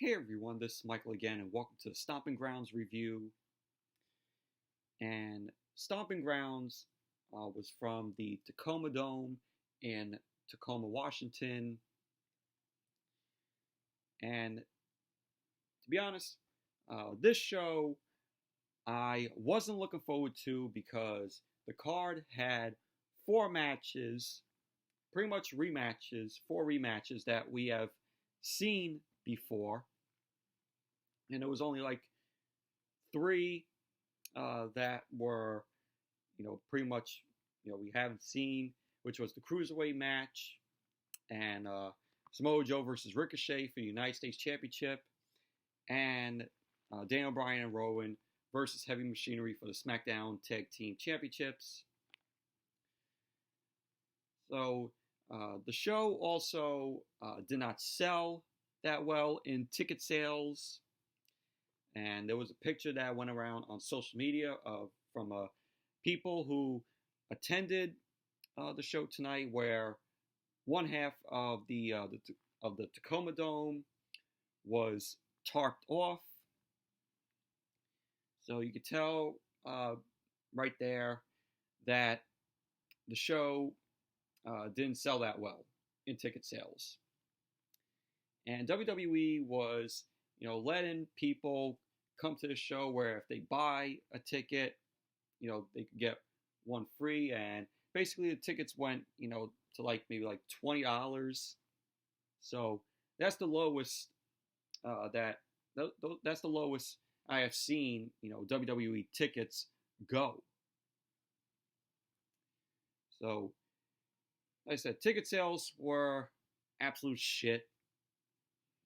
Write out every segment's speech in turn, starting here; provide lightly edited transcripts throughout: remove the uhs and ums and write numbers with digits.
Hey everyone, this is Michael again, and welcome to the Stomping Grounds review. And Stomping Grounds was from the Tacoma Dome in Tacoma, Washington. And to be honest, this show I wasn't looking forward to because the card had four matches, pretty much rematches, four rematches that we have seen before. And it was only like three that were, pretty much, we haven't seen, which was the Cruiserweight match and Samoa Joe versus Ricochet for the United States Championship, and Daniel Bryan and Rowan versus Heavy Machinery for the SmackDown Tag Team Championships. So the show also did not sell that well in ticket sales. And there was a picture that went around on social media from people who attended the show tonight, where one half of the Tacoma Dome was tarped off. So you could tell right there that the show didn't sell that well in ticket sales. And WWE was, letting people come to the show where if they buy a ticket, they could get one free. And basically the tickets went, to maybe $20. So that's the lowest that's the lowest I have seen, WWE tickets go. So, like I said, ticket sales were absolute shit.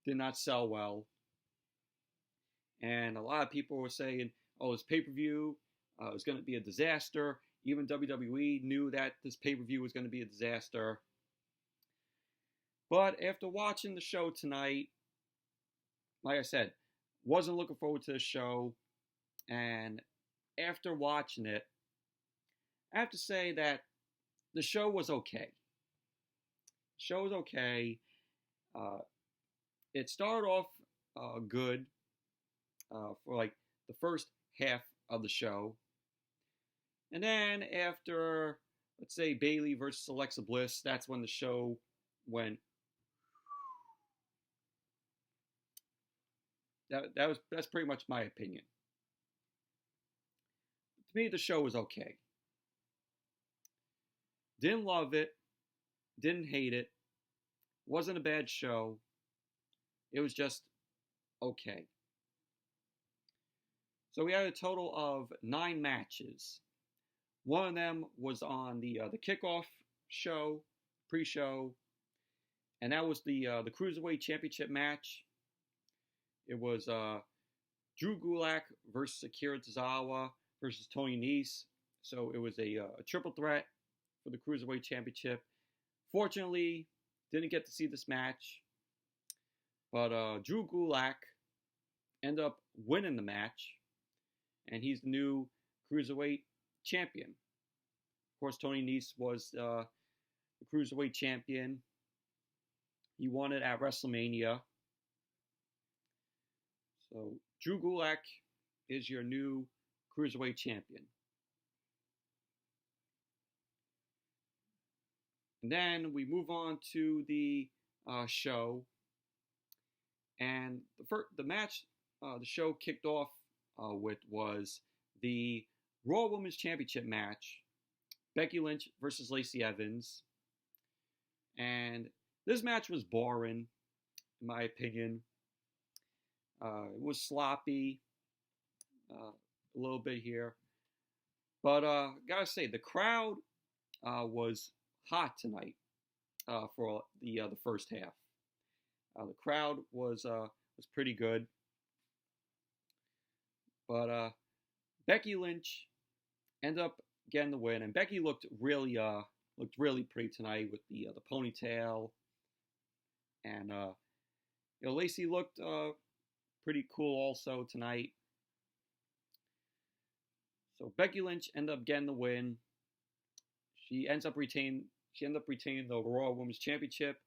Did not sell well. And a lot of people were saying, oh, this pay-per-view is going to be a disaster. Even WWE knew that this pay-per-view was going to be a disaster. But after watching the show tonight, like I said, wasn't looking forward to the show. And after watching it, I have to say that the show was okay. The show was okay. It started off good. For the first half of the show. And then after, let's say, Bayley versus Alexa Bliss, that's when the show went. That's pretty much my opinion. To me, the show was okay. Didn't love it. Didn't hate it. Wasn't a bad show. It was just okay. So we had a total of 9 matches. One of them was on the Kickoff show, pre-show, and that was the Cruiserweight Championship match. It was Drew Gulak versus Akira Tozawa versus Tony Nese. So it was a triple threat for the Cruiserweight Championship. Fortunately, didn't get to see this match, but Drew Gulak ended up winning the match. And he's the new Cruiserweight champion. Of course, Tony Nese was the Cruiserweight champion. He won it at WrestleMania. So, Drew Gulak is your new Cruiserweight champion. And then we move on to the show. And the match, the show kicked off with was the Raw Women's Championship match, Becky Lynch versus Lacey Evans. And this match was boring, in my opinion. It was sloppy, a little bit here. But gotta say, the crowd was hot tonight for the first half. The crowd was pretty good. But Becky Lynch ended up getting the win, and Becky looked really pretty tonight with the ponytail, and Lacey looked pretty cool also tonight. So Becky Lynch ended up getting the win. She ended up retaining the Raw Women's Championship.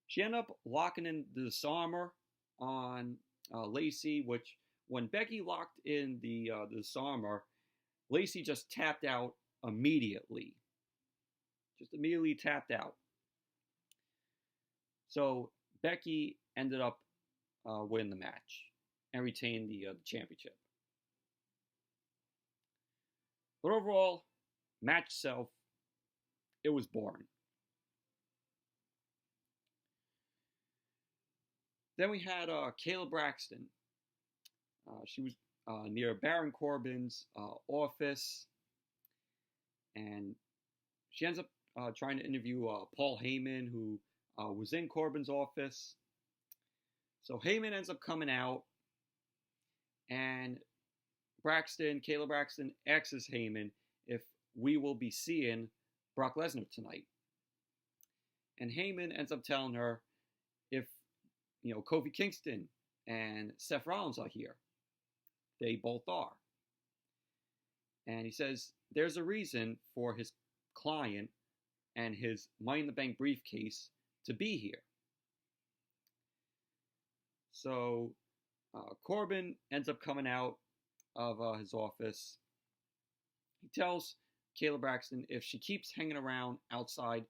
She ended up locking in the Disarmer on Lacey, which when Becky locked in the disarmer, Lacey just tapped out immediately. Just immediately tapped out. So Becky ended up winning the match and retained the championship. But overall, match itself, it was boring. Then we had Kayla Braxton. She was near Baron Corbin's office, and she ends up trying to interview Paul Heyman, who was in Corbin's office. So Heyman ends up coming out, and Kayla Braxton asks Heyman if we will be seeing Brock Lesnar tonight. And Heyman ends up telling her if, Kofi Kingston and Seth Rollins are here. They both are. And he says there's a reason for his client and his Money in the Bank briefcase to be here. So Corbin ends up coming out of his office. He tells Kayla Braxton if she keeps hanging around outside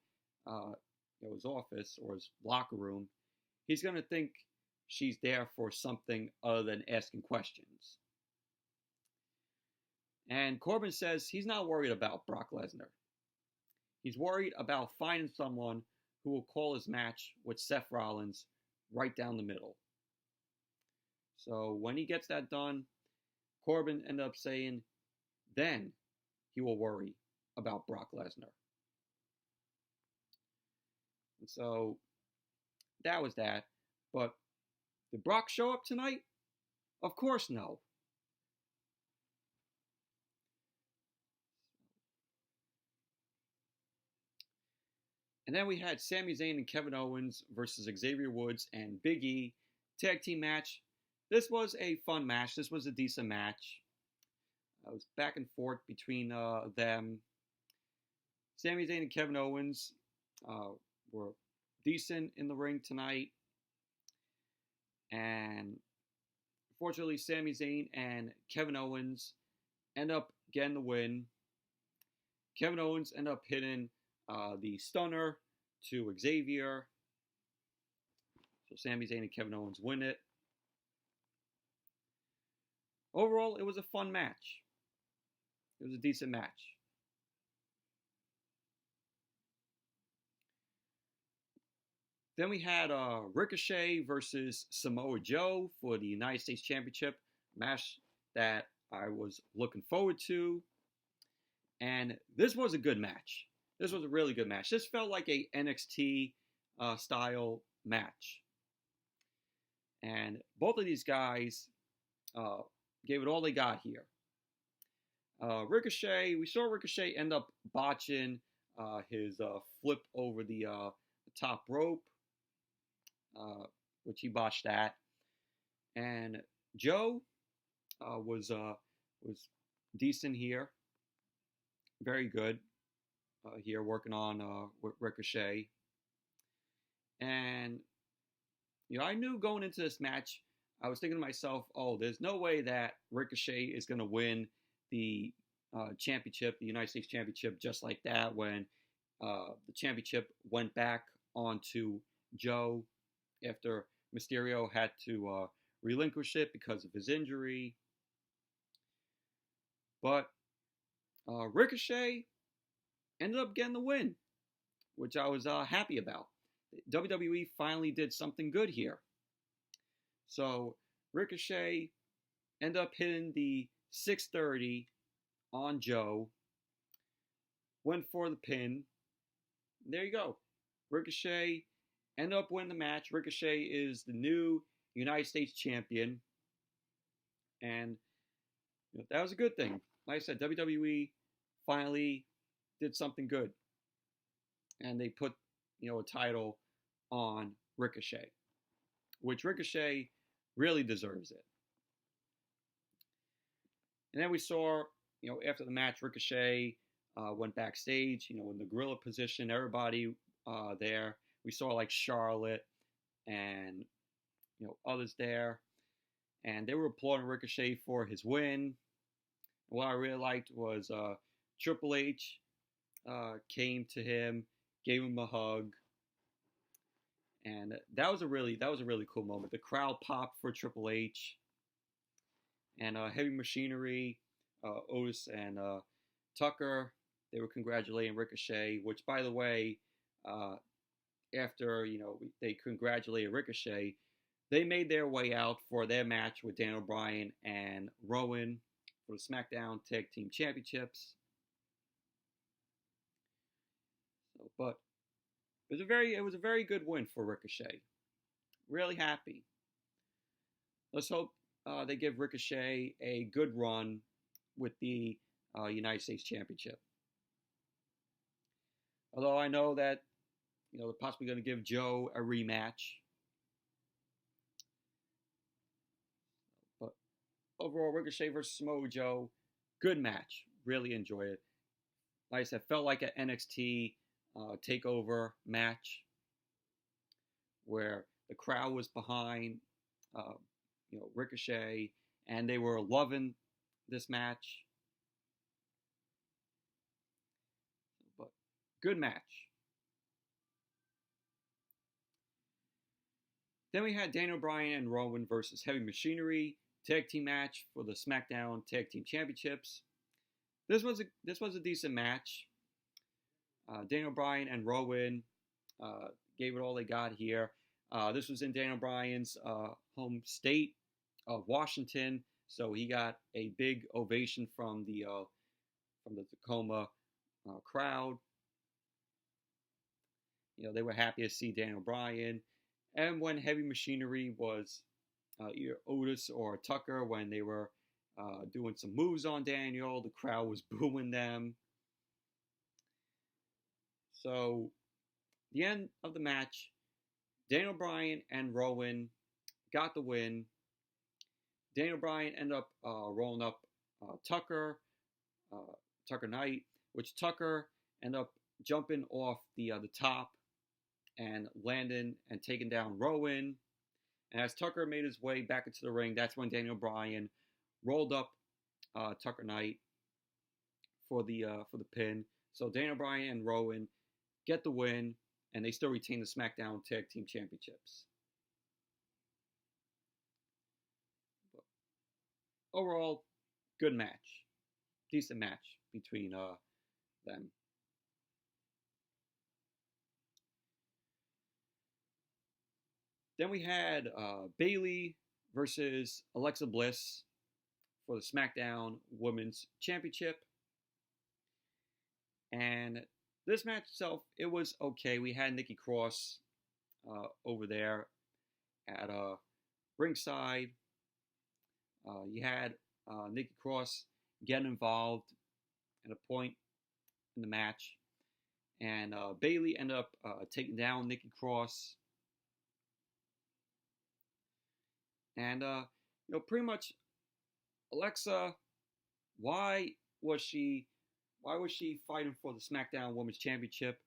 his office or his locker room, he's going to think she's there for something other than asking questions. And Corbin says he's not worried about Brock Lesnar. He's worried about finding someone who will call his match with Seth Rollins right down the middle. So when he gets that done, Corbin ended up saying, then he will worry about Brock Lesnar. And so that was that. But did Brock show up tonight? Of course no. And then we had Sami Zayn and Kevin Owens versus Xavier Woods and Big E tag team match. This was a fun match. This was a decent match. It was back and forth between them. Sami Zayn and Kevin Owens were decent in the ring tonight. And unfortunately, Sami Zayn and Kevin Owens end up getting the win. Kevin Owens ended up hitting the stunner to Xavier. So Sami Zayn and Kevin Owens win it. Overall, it was a fun match. It was a decent match. Then we had Ricochet versus Samoa Joe for the United States Championship, match that I was looking forward to. And this was a good match. This was a really good match. This felt like a NXT style match. And both of these guys gave it all they got here. Ricochet, we saw Ricochet end up botching his flip over the top rope, which he botched that. And Joe was decent here, very good here, working on with Ricochet. And I knew going into this match, I was thinking to myself, oh, there's no way that Ricochet is going to win the championship, the United States Championship, just like that when the championship went back onto Joe after Mysterio had to relinquish it because of his injury. But Ricochet ended up getting the win, which I was happy about. WWE finally did something good here. So Ricochet ended up hitting the 630 on Joe, went for the pin. There you go. Ricochet ended up winning the match. Ricochet is the new United States champion. And that was a good thing. Like I said, WWE finally did something good. And they put, a title on Ricochet, which Ricochet really deserves it. And then we saw, after the match, Ricochet went backstage, in the gorilla position, everybody there. We saw like Charlotte and others there, and they were applauding Ricochet for his win. What I really liked was Triple H came to him, gave him a hug, and that was a really cool moment. The crowd popped for Triple H, and Heavy Machinery, Otis and Tucker, they were congratulating Ricochet. Which, by the way, after they congratulated Ricochet, they made their way out for their match with Daniel Bryan and Rowan for the SmackDown Tag Team Championships. But it was a very good win for Ricochet. Really happy. Let's hope they give Ricochet a good run with the United States Championship. Although I know that they're possibly going to give Joe a rematch. But overall, Ricochet versus Samoa Joe, good match. Really enjoyed it. Like I said, felt like an NXT takeover match where the crowd was behind Ricochet, and they were loving this match. But good match. Then we had Daniel Bryan and Rowan versus Heavy Machinery tag team match for the SmackDown Tag Team Championships. This was a decent match. Daniel Bryan and Rowan gave it all they got here. This was in Daniel Bryan's home state of Washington, so he got a big ovation from the Tacoma crowd. They were happy to see Daniel Bryan. And when Heavy Machinery was either Otis or Tucker, when they were doing some moves on Daniel, the crowd was booing them. So, the end of the match, Daniel Bryan and Rowan got the win. Daniel Bryan ended up rolling up Tucker Knight, which Tucker ended up jumping off the top and landing and taking down Rowan. And as Tucker made his way back into the ring, that's when Daniel Bryan rolled up Tucker Knight for the pin. So Daniel Bryan and Rowan get the win, and they still retain the SmackDown Tag Team Championships. But overall, good match. Decent match between them. Then we had Bayley versus Alexa Bliss for the SmackDown Women's Championship. And this match itself, it was okay. We had Nikki Cross over there at ringside. You had Nikki Cross get involved at a point in the match. And Bayley ended up taking down Nikki Cross. And, pretty much, Alexa, why was she fighting for the SmackDown Women's Championship?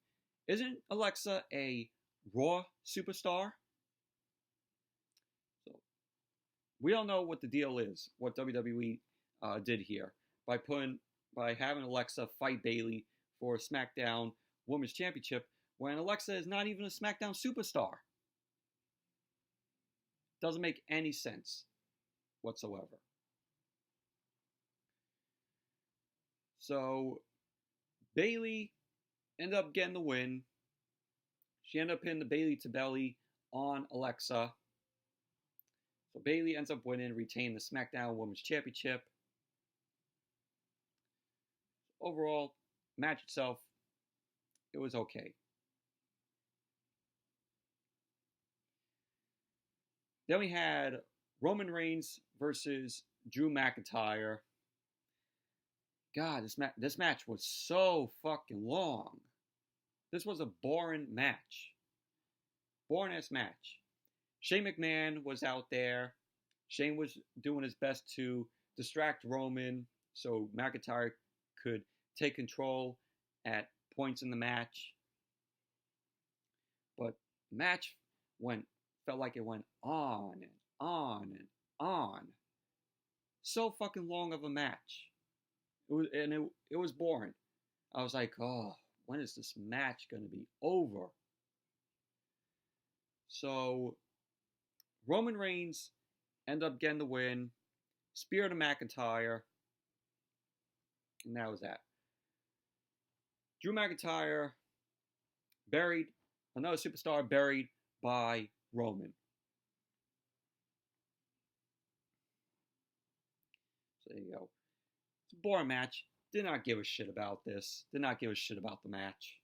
Isn't Alexa a Raw superstar? So, we don't know what the deal is, what WWE did here by having Alexa fight Bayley for a SmackDown Women's Championship when Alexa is not even a SmackDown superstar. Doesn't make any sense whatsoever. So, Bayley ended up getting the win. She ended up hitting the Bayley to belly on Alexa. So, Bayley ends up winning and retaining the SmackDown Women's Championship. Overall, match itself, it was okay. Then we had Roman Reigns versus Drew McIntyre. God, this match was so fucking long. This was a boring match. Boring-ass match. Shane McMahon was out there. Shane was doing his best to distract Roman so McIntyre could take control at points in the match. But the match went felt like it went on and on and on. So fucking long of a match. It was boring. I was like, oh, when is this match going to be over? So, Roman Reigns ended up getting the win, spear to McIntyre, and that was that. Drew McIntyre buried, another superstar buried by Roman. So there you go. It's a boring match. Did not give a shit about this. Did not give a shit about the match.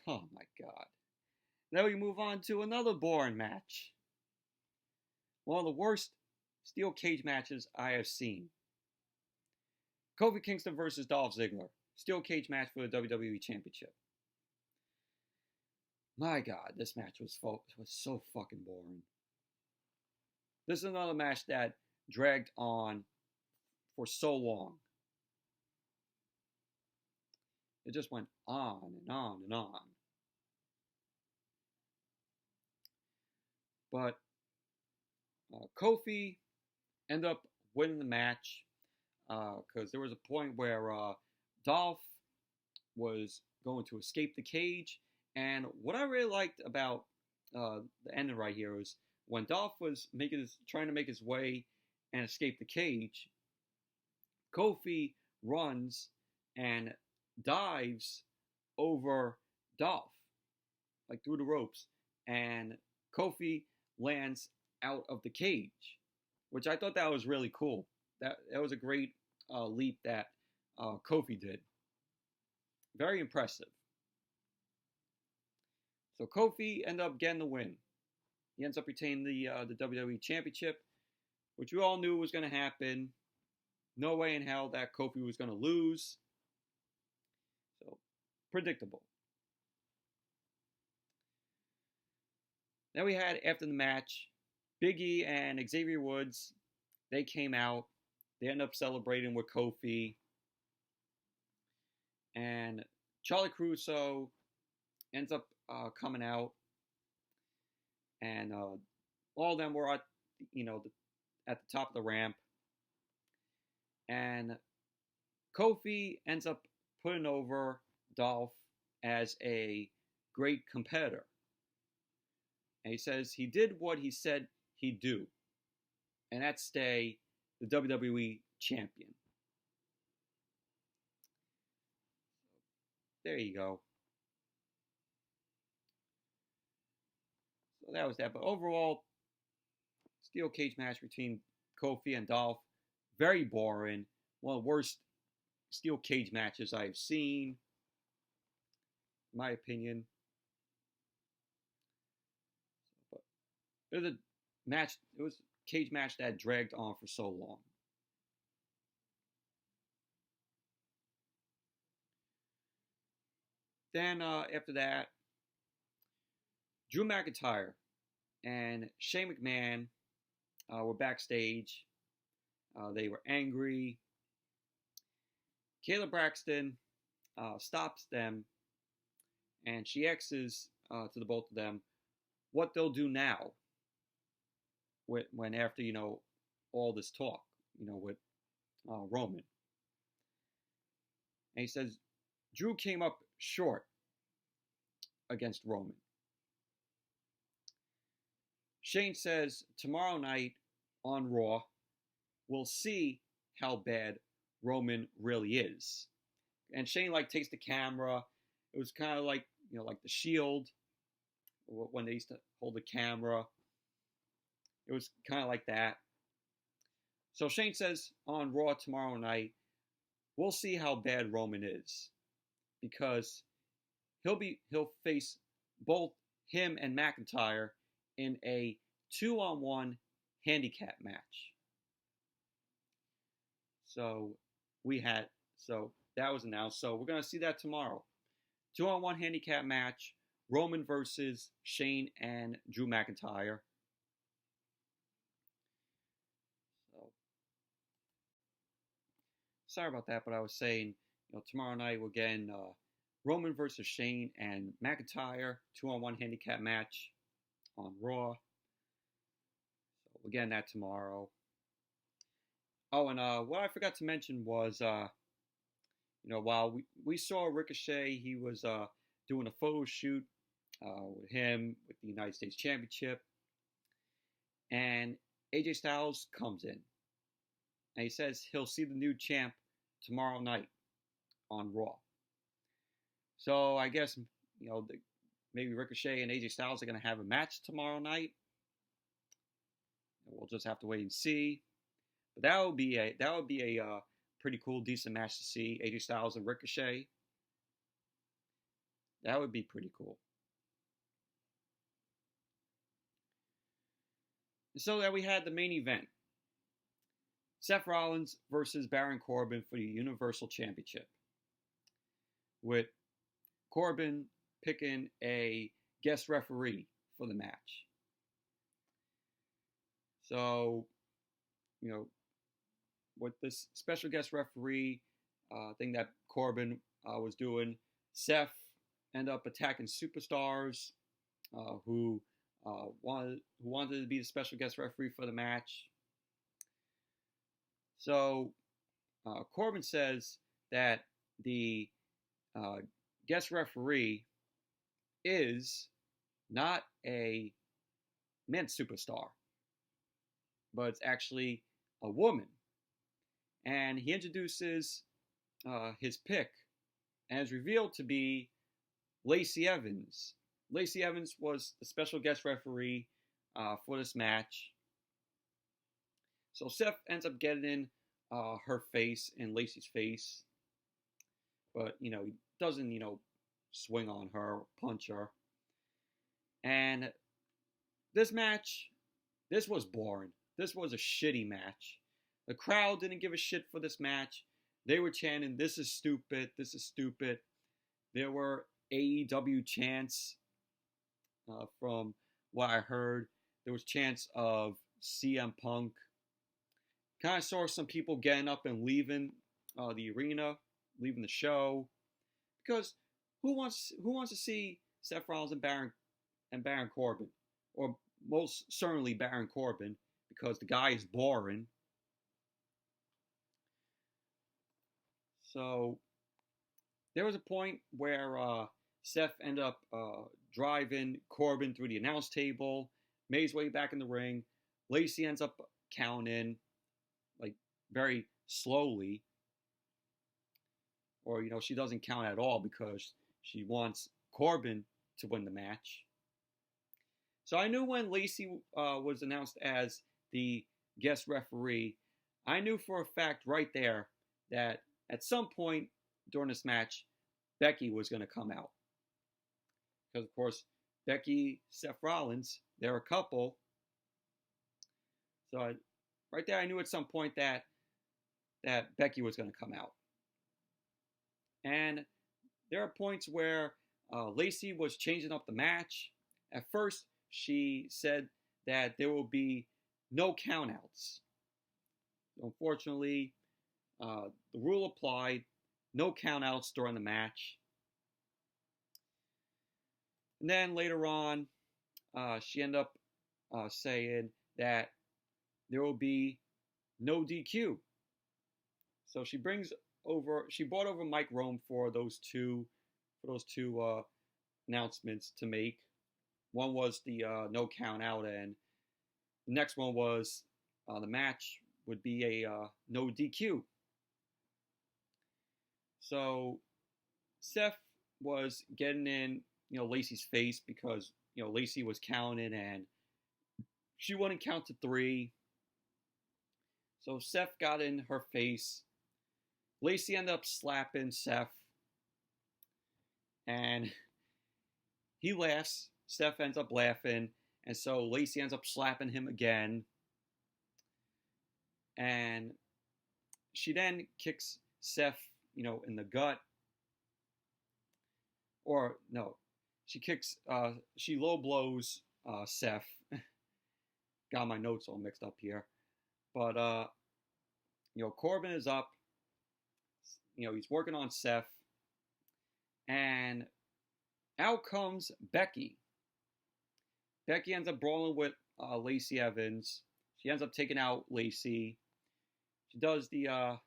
Oh my god. Now we move on to another boring match. One of the worst steel cage matches I have seen. Kofi Kingston versus Dolph Ziggler. Steel cage match for the WWE Championship. My god, this match was so fucking boring. This is another match that dragged on for so long. It just went on and on and on. But Kofi ended up winning the match because there was a point where Dolph was going to escape the cage. And what I really liked about the ending right here was when Dolph was trying to make his way and escape the cage, Kofi runs and dives over Dolph, like through the ropes, and Kofi lands out of the cage, which I thought that was really cool. That was a great leap that Kofi did. Very impressive. So Kofi ended up getting the win. He ends up retaining the WWE Championship, which we all knew was going to happen. No way in hell that Kofi was going to lose. So, predictable. Then we had, after the match, Big E and Xavier Woods. They came out. They ended up celebrating with Kofi. And Charlie Caruso ends up coming out. And all of them were at, at the top of the ramp. And Kofi ends up putting over Dolph as a great competitor. And he says he did what he said he'd do. And that's stay the WWE champion. There you go. So that was that. But overall, steel cage match between Kofi and Dolph. Very boring. One of the worst steel cage matches I've seen, in my opinion. But it was a match. It was a cage match that dragged on for so long. Then after that, Drew McIntyre and Shane McMahon were backstage. They were angry. Kayla Braxton stops them, and she asks to the both of them what they'll do now when after, all this talk, with Roman. And he says, Drew came up short against Roman. Shane says, tomorrow night on Raw, we'll see how bad Roman really is. And Shane takes the camera. It was kind of like, like the Shield when they used to hold the camera. It was kind of like that. So Shane says on Raw tomorrow night, we'll see how bad Roman is, because he'll face both him and McIntyre in a 2-on-1 handicap match. So that was announced. So we're going to see that tomorrow. 2-on-1 handicap match. Roman versus Shane and Drew McIntyre. So sorry about that, but I was saying, tomorrow night we're getting Roman versus Shane and McIntyre 2-on-1 handicap match on Raw. So again, that tomorrow. Oh, and what I forgot to mention was, while we saw Ricochet, he was doing a photo shoot with him with the United States Championship, and AJ Styles comes in, and he says he'll see the new champ tomorrow night on Raw. So I guess maybe Ricochet and AJ Styles are going to have a match tomorrow night. We'll just have to wait and see. But that would be a pretty cool, decent match to see. AJ Styles and Ricochet. That would be pretty cool. So that we had the main event. Seth Rollins versus Baron Corbin for the Universal Championship. With Corbin picking a guest referee for the match. So, with this special guest referee thing that Corbin was doing, Seth ended up attacking superstars who wanted to be the special guest referee for the match. So Corbin says that the guest referee is not a men's superstar, but it's actually a woman. And he introduces his pick, and it's revealed to be Lacey Evans. Lacey Evans was the special guest referee for this match. So Seth ends up getting in her face and Lacey's face, but he doesn't swing on her, punch her. And this match, this was boring. This was a shitty match. The crowd didn't give a shit for this match. They were chanting, "This is stupid, this is stupid." There were AEW chants from what I heard. There was chants of CM Punk. Kind of saw some people getting up and leaving the arena, leaving the show, because who wants to see Seth Rollins and Baron Corbin, or most certainly Baron Corbin, because the guy is boring. So there was a point where Seth ended up driving Corbin through the announce table, made his way back in the ring. Lacey ends up counting, like, very slowly. Or, she doesn't count at all because she wants Corbin to win the match. So I knew when Lacey was announced as the guest referee, I knew for a fact right there that at some point during this match, Becky was going to come out. Because, of course, Becky, Seth Rollins, they're a couple. So right there, I knew at some point that Becky was going to come out. And there are points where Lacey was changing up the match. At first, she said that there will be no countouts. Unfortunately, the rule applied, no countouts during the match. And then later on, she ended up saying that there will be no DQ. So she brought over Mike Rome for those two announcements to make. One was the no count out, and the next one was the match would be a no DQ. So Seth was getting in, Lacey's face because, Lacey was counting and she wouldn't count to 3. So Seth got in her face. Lacey ended up slapping Seth. And he laughs. Seth ends up laughing. And so Lacey ends up slapping him again. And she then kicks Seth, in the gut. Or, no. She low blows Seth. Got my notes all mixed up here. But, Corbin is up. He's working on Seth. And out comes Becky. Becky ends up brawling with Lacey Evans. She ends up taking out Lacey. She does the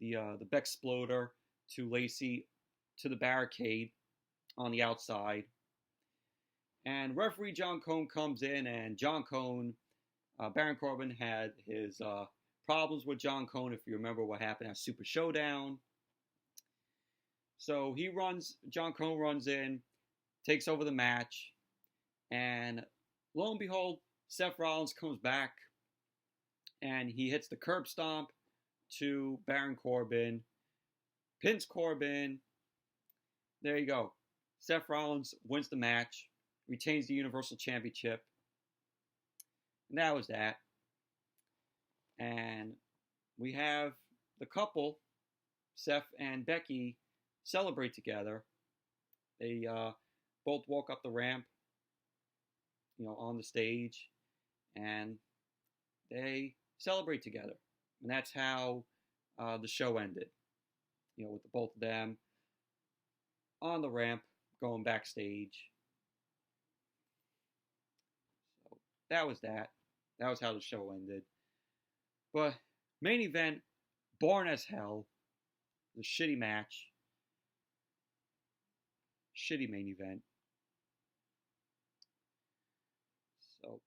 Bexploder to Lacey to the barricade on the outside. And referee John Cone comes in, and John Cone, Baron Corbin had his problems with John Cone, if you remember what happened at Super Showdown. So John Cone runs in, takes over the match, and lo and behold, Seth Rollins comes back, and he hits the curb stomp to Baron Corbin, pins Corbin. There you go. Seth Rollins wins the match, retains the Universal Championship, and that was that. And we have the couple, Seth and Becky, celebrate together. They both walk up the ramp, on the stage, and they celebrate together. And that's how the show ended, with the both of them on the ramp going backstage. So that was that. That was how the show ended. But main event, boring as hell. The shitty match. Shitty main event. So,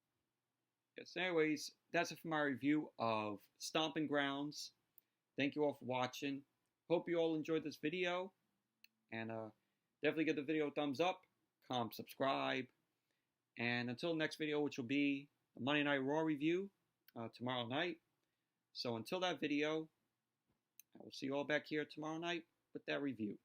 yes, anyways, that's it for my review of Stomping Grounds. Thank you all for watching. Hope you all enjoyed this video. And definitely give the video a thumbs up, comment, subscribe. And until the next video, which will be the Monday Night Raw review tomorrow night. So until that video, I will see you all back here tomorrow night with that review.